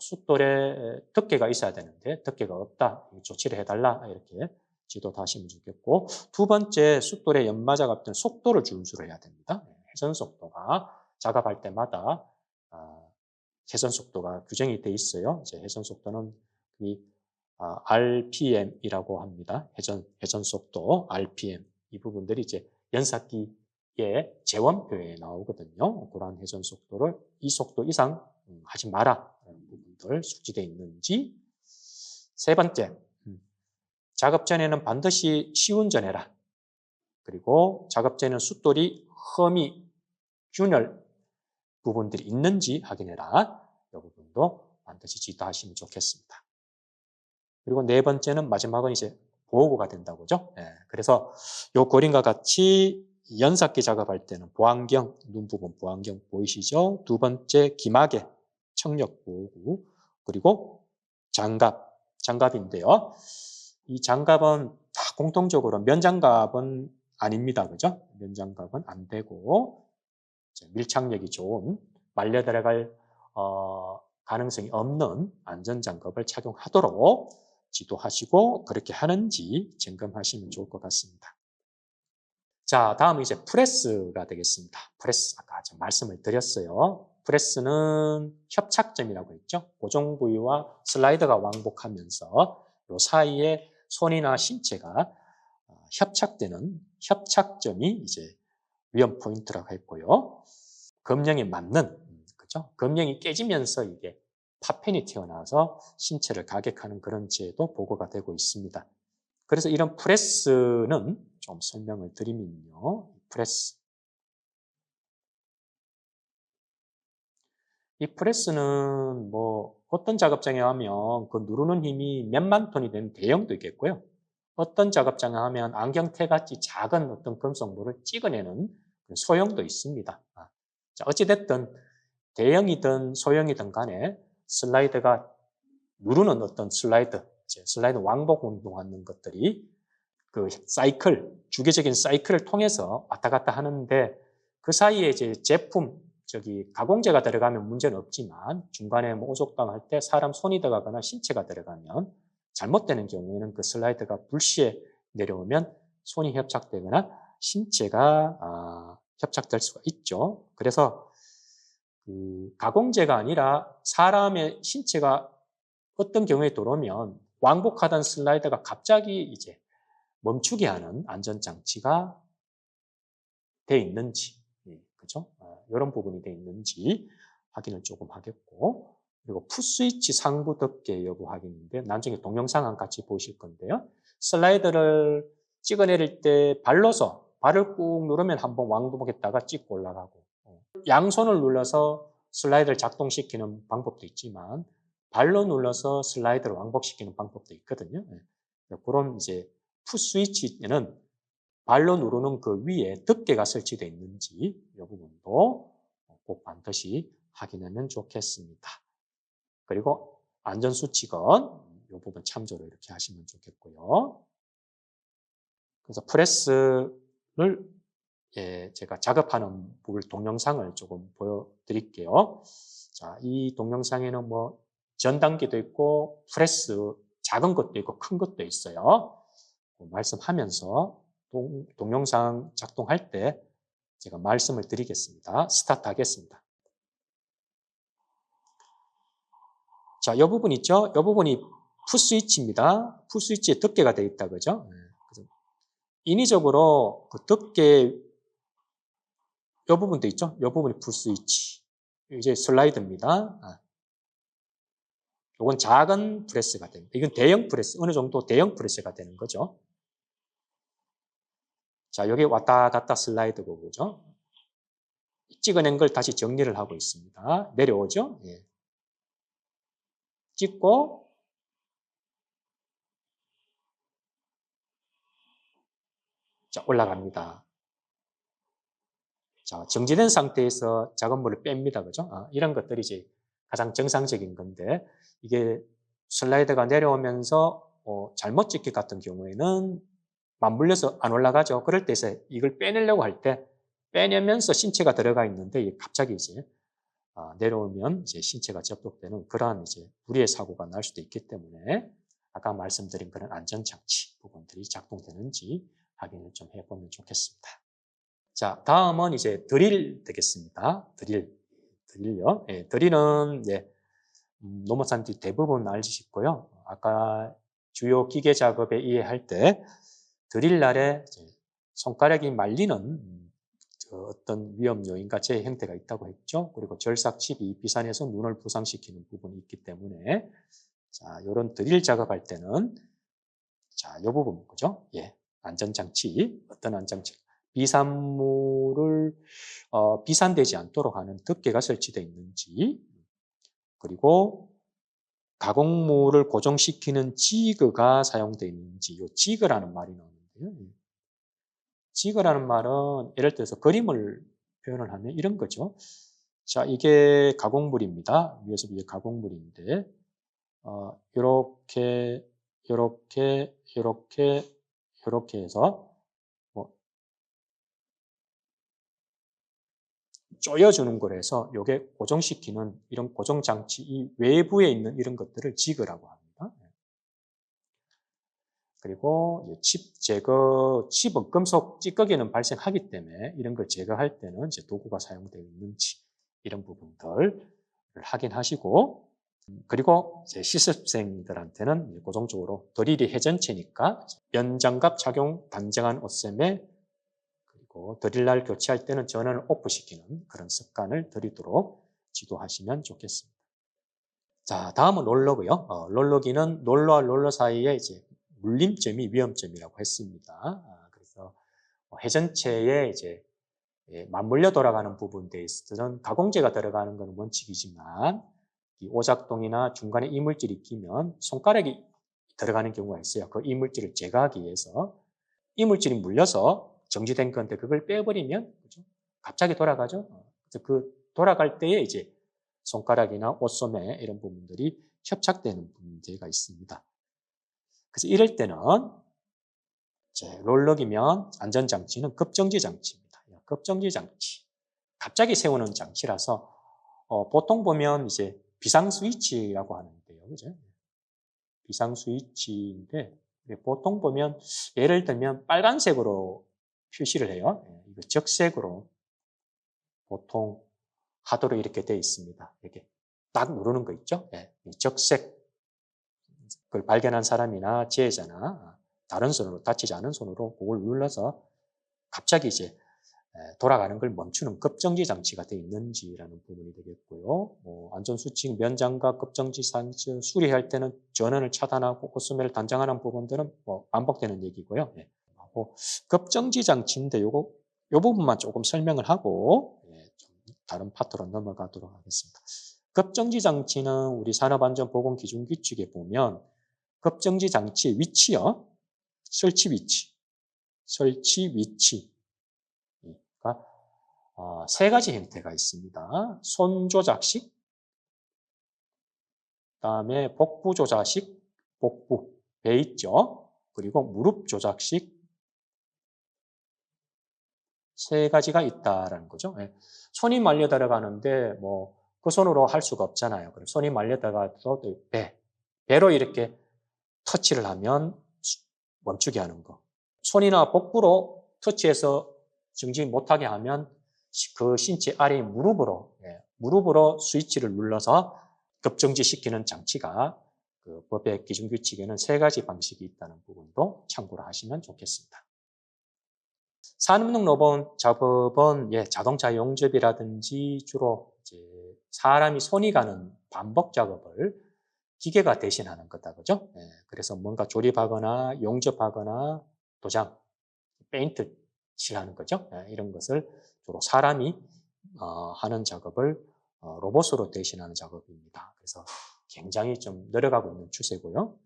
숫돌에 덮개가 있어야 되는데 덮개가 없다, 조치를 해달라 이렇게 지도도 하시면 좋겠고, 두 번째, 숫돌에 연마 작업된 속도를 준수를 해야 됩니다. 회전 속도가 작업할 때마다 회전 속도가 규정이 돼 있어요. 이제 회전 속도는 이 RPM이라고 합니다. 회전 속도 RPM, 이 부분들이 이제 연삭기의 재원표에 나오거든요. 그러한 회전 속도를 이 속도 이상 하지 마라 라는 부분들 숙지되어 있는지. 세 번째, 작업 전에는 반드시 시운전해라. 그리고 작업 전에는 숫돌이 흠이 균열 부분들이 있는지 확인해라. 이 부분도 반드시 지도하시면 좋겠습니다. 그리고 네 번째는, 마지막은 이제 보호구가 된다고죠. 그래서 이 그림과 같이 연삭기 작업할 때는 보안경, 눈 부분 보안경 보이시죠? 두 번째, 기마개, 청력 보호구, 그리고 장갑인데요. 이 장갑은 다 공통적으로 면장갑은 아닙니다. 그죠? 면장갑은 안 되고 밀착력이 좋은, 말려 들어갈 가능성이 없는 안전장갑을 착용하도록 지도하시고 그렇게 하는지 점검하시면 좋을 것 같습니다. 자, 다음은 이제 프레스가 되겠습니다. 프레스, 아까 제가 말씀을 드렸어요. 프레스는 협착점이라고 했죠. 고정 부위와 슬라이더가 왕복하면서 이 사이에 손이나 신체가 협착되는 협착점이 이제 위험 포인트라고 했고요. 검령에 맞는, 그죠? 검령이 깨지면서 이게 파편이 튀어나와서 신체를 가격하는 그런 재해도 보고가 되고 있습니다. 그래서 이런 프레스는 좀 설명을 드리면요. 이 프레스는 뭐 어떤 작업장에 하면 그 누르는 힘이 몇만 톤이 되는 대형도 있겠고요. 어떤 작업장에 하면 안경테같이 작은 어떤 금속물을 찍어내는 소형도 있습니다. 자, 어찌됐든 대형이든 소형이든 간에 슬라이드가 누르는 어떤 슬라이드 왕복 운동하는 것들이 그 사이클, 주기적인 사이클을 통해서 왔다 갔다 하는데 그 사이에 이제 제품, 가공재가 들어가면 문제는 없지만 중간에 뭐 오족당 할 때 사람 손이 들어가거나 신체가 들어가면 잘못되는 경우에는 그 슬라이드가 불시에 내려오면 손이 협착되거나 신체가 협착될 수가 있죠. 그래서 그 가공재가 아니라 사람의 신체가 어떤 경우에 들어오면 왕복하던 슬라이더가 갑자기 이제 멈추게 하는 안전장치가 돼 있는지, 그죠? 이런 부분이 돼 있는지 확인을 조금 하겠고, 그리고 풋스위치 상부 덮개 여부 확인인데 나중에 동영상 같이 보실 건데요. 슬라이드를 찍어내릴 때 발을 꾹 누르면 한번 왕복했다가 찍고 올라가고, 양손을 눌러서 슬라이드를 작동시키는 방법도 있지만 발로 눌러서 슬라이드를 왕복시키는 방법도 있거든요. 그런 이제 풋 스위치는 발로 누르는 그 위에 덮개가 설치되어 있는지 이 부분도 꼭 반드시 확인하면 좋겠습니다. 그리고 안전수칙은 이 부분 참조로 이렇게 하시면 좋겠고요. 그래서 프레스를 제가 작업하는 부분 동영상을 조금 보여드릴게요. 자, 이 동영상에는 뭐 전단기도 있고 프레스 작은 것도 있고 큰 것도 있어요. 말씀하면서 동영상 작동할 때 제가 말씀을 드리겠습니다. 스타트 하겠습니다. 자, 이 부분 있죠? 이 부분이 풋스위치입니다. 풋스위치에 덮개가 되어 있다, 그죠? 인위적으로 그 덮개, 이 부분도 있죠? 이 부분이 풋스위치. 이제 슬라이드입니다. 이건 작은 프레스가 됩니다. 이건 대형 프레스, 어느 정도 대형 프레스가 되는 거죠. 자, 여기 왔다 갔다 슬라이드고, 그죠? 찍어낸 걸 다시 정리를 하고 있습니다. 내려오죠? 예. 찍고, 자, 올라갑니다. 자, 정지된 상태에서 작업물을 뺍니다. 그죠? 이런 것들이 이제 가장 정상적인 건데, 이게 슬라이드가 내려오면서 잘못 찍기 같은 경우에는 맞물려서 안 올라가죠. 그럴 때 이걸 빼내려고 할 때 빼내면서 신체가 들어가 있는데 갑자기 이제 내려오면 이제 신체가 접촉되는 그러한 이제 불의의 사고가 날 수도 있기 때문에 아까 말씀드린 그런 안전장치 부분들이 작동되는지 확인을 좀 해보면 좋겠습니다. 자, 다음은 이제 드릴 되겠습니다. 드릴요. 예, 드릴은 노무사님들이 대부분 알지 싶고요. 아까 주요 기계 작업에 이해할 때 드릴날에 손가락이 말리는 어떤 위험 요인과 재해 형태가 있다고 했죠. 그리고 절삭칩이 비산해서 눈을 부상시키는 부분이 있기 때문에 자, 이런 드릴 작업할 때는 자, 이 부분 그죠? 예, 안전장치 어떤 안전장치? 비산물을 비산되지 않도록 하는 덮개가 설치되어 있는지 그리고 가공물을 고정시키는 지그가 사용되어 있는지 이 지그라는 말이 나오는데요. 지그라는 말은 예를 들어서 그림을 표현을 하면 이런 거죠. 자, 이게 가공물입니다. 위에서 이게 가공물인데 이렇게 해서 뭐 조여주는 거라서 이게 고정시키는 이런 고정장치 이 외부에 있는 이런 것들을 지그라고 합니다. 그리고 칩 제거, 칩은 금속 찌꺼기는 발생하기 때문에 이런 걸 제거할 때는 이제 도구가 사용되어 있는지 이런 부분들을 확인하시고 그리고 이제 실습생들한테는 고정적으로 드릴이 회전체니까 면장갑 착용 단정한 옷셈에 그리고 드릴날 교체할 때는 전원을 오프시키는 그런 습관을 들이도록 지도하시면 좋겠습니다. 자, 다음은 롤러고요. 롤러기는 롤러와 롤러 사이에 이제 물림점이 위험점이라고 했습니다. 그래서 회전체에 이제 맞물려 돌아가는 부분에 있어서는 가공제가 들어가는 것은 원칙이지만 이 오작동이나 중간에 이물질이 끼면 손가락이 들어가는 경우가 있어요. 그 이물질을 제거하기 위해서 이물질이 물려서 정지된 건데 그걸 빼버리면 그죠? 갑자기 돌아가죠. 그래서 그 돌아갈 때에 이제 손가락이나 옷소매 이런 부분들이 협착되는 문제가 있습니다. 그래서 이럴 때는 롤러기면 안전장치는 급정지 장치입니다. 급정지 장치. 갑자기 세우는 장치라서 보통 보면 이제 비상 스위치라고 하는데요. 그죠? 비상 스위치인데 보통 보면 예를 들면 빨간색으로 표시를 해요. 이거 적색으로 보통 하도록 이렇게 되어 있습니다. 이렇게 딱 누르는 거 있죠? 적색 그걸 발견한 사람이나 재해자나 다른 손으로 다치지 않은 손으로 그걸 눌러서 갑자기 이제 돌아가는 걸 멈추는 급정지 장치가 되어 있는지라는 부분이 되겠고요. 안전수칙, 면장갑, 급정지 장치 수리할 때는 전원을 차단하고 옷소매를 단장하는 부분들은 반복되는 얘기고요. 급정지 장치인데 요 부분만 조금 설명을 하고 좀 다른 파트로 넘어가도록 하겠습니다. 급정지 장치는 우리 산업안전보건기준규칙에 보면 급정지 장치의 위치요. 설치 위치가 세 가지 형태가 있습니다. 손 조작식, 그다음에 복부 조작식, 복부, 배 있죠. 그리고 무릎 조작식 세 가지가 있다라는 거죠. 예. 손이 말려 들어가는데 뭐 그 손으로 할 수가 없잖아요. 그럼 손이 말려 들어가도 배로 이렇게 터치를 하면 멈추게 하는 거. 손이나 복부로 터치해서 정지 못하게 하면 그 신체 아래 무릎으로 스위치를 눌러서 급정지시키는 장치가 그 법의 기준규칙에는 세 가지 방식이 있다는 부분도 참고를 하시면 좋겠습니다. 산업용 로봇 작업은 자동차 용접이라든지 주로 이제 사람이 손이 가는 반복 작업을 기계가 대신하는 거다, 그죠? 그래서 뭔가 조립하거나 용접하거나 도장, 페인트 칠하는 거죠. 이런 것을 주로 사람이 하는 작업을 로봇으로 대신하는 작업입니다. 그래서 굉장히 좀 늘어가고 있는 추세고요.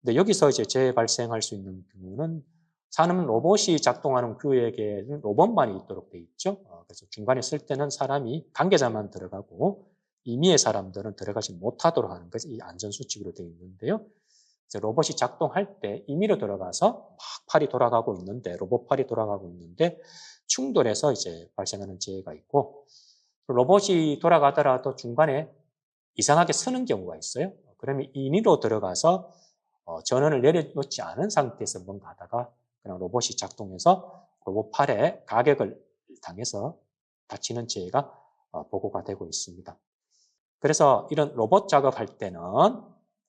근데 여기서 이제 재발생할 수 있는 경우는 산업 로봇이 작동하는 구역에는 로봇만이 있도록 돼 있죠. 그래서 중간에 쓸 때는 사람이 관계자만 들어가고 임의의 사람들은 들어가지 못하도록 하는 것이 이 안전수칙으로 되어 있는데요. 이제 로봇이 작동할 때 임의로 들어가서 막 팔이 돌아가고 있는데 로봇 팔이 돌아가고 있는데 충돌해서 이제 발생하는 재해가 있고 로봇이 돌아가더라도 중간에 이상하게 서는 경우가 있어요. 그러면 임의로 들어가서 전원을 내려놓지 않은 상태에서 뭔가 하다가 그냥 로봇이 작동해서 로봇 팔에 가격을 당해서 다치는 재해가 보고가 되고 있습니다. 그래서 이런 로봇 작업할 때는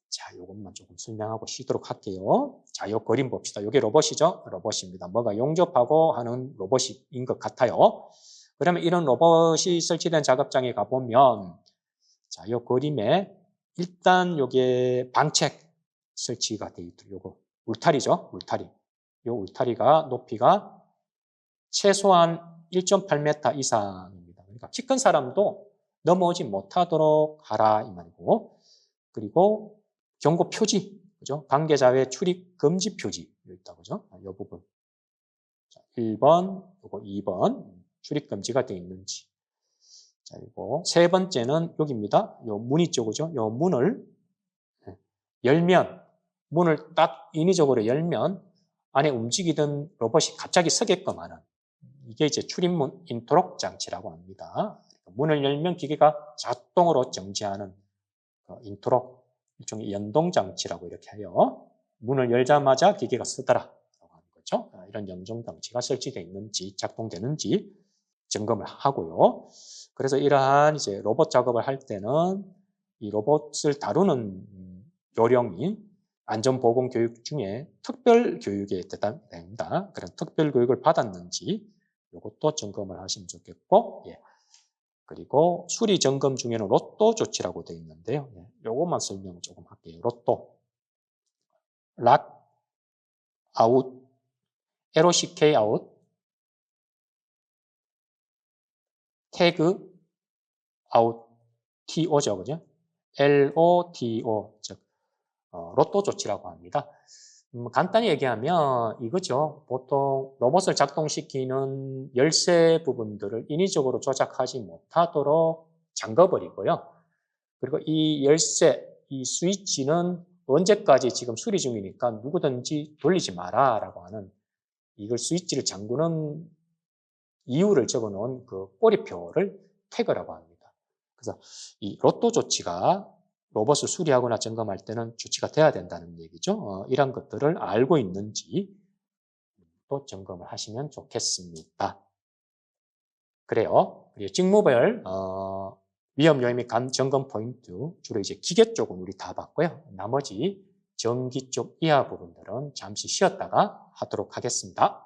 자, 이것만 조금 설명하고 쉬도록 할게요. 자, 이 그림 봅시다. 이게 로봇이죠? 로봇입니다. 뭐가 용접하고 하는 로봇인 것 같아요. 그러면 이런 로봇이 설치된 작업장에 가보면 자, 이 그림에 일단 요게 방책 설치가 되어 있도록 요거 울타리죠? 울타리. 요 울타리가 높이가 최소한 1.8m 이상입니다. 그러니까 키 큰 사람도 넘어오지 못하도록 하라 이 말이고 그리고 경고 표지, 그죠? 관계자의 출입 금지 표지 있다, 그죠? 이 부분. 자, 1번, 요거 2번 출입 금지가 되어 있는지. 자, 그리고 세 번째는 여기입니다. 요 문 있죠, 그죠? 요 문을 열면 문을 딱 인위적으로 열면 안에 움직이던 로봇이 갑자기 서게끔 하는 이게 이제 출입문 인터록 장치라고 합니다. 문을 열면 기계가 자동으로 정지하는 인터록 일종의 연동 장치라고 이렇게 해요. 문을 열자마자 기계가 쓰더라라고 하는 거죠. 이런 연동 장치가 설치되어 있는지 작동되는지 점검을 하고요. 그래서 이러한 이제 로봇 작업을 할 때는 이 로봇을 다루는 요령이 안전보건교육 중에 특별교육에 해당됩니다. 그런 특별교육을 받았는지 이것도 점검을 하시면 좋겠고, 그리고 수리 점검 중에는 로또 조치라고 되어 있는데요. 이것만 설명을 조금 할게요. 로또, 락, 아웃, LOCK 아웃, 태그, 아웃, TO죠, 그죠? LOTO, 즉 로또 조치라고 합니다. 간단히 얘기하면 이거죠. 보통 로봇을 작동시키는 열쇠 부분들을 인위적으로 조작하지 못하도록 잠궈버리고요. 그리고 이 열쇠, 이 스위치는 언제까지 지금 수리 중이니까 누구든지 돌리지 마라라고 하는 이걸 스위치를 잠그는 이유를 적어놓은 그 꼬리표를 태그라고 합니다. 그래서 이 로또 조치가 로봇을 수리하거나 점검할 때는 조치가 돼야 된다는 얘기죠. 이런 것들을 알고 있는지 또 점검을 하시면 좋겠습니다. 그래요. 직무별 위험 요인 및 점검 포인트 주로 이제 기계 쪽은 우리 다 봤고요. 나머지 전기 쪽 이하 부분들은 잠시 쉬었다가 하도록 하겠습니다.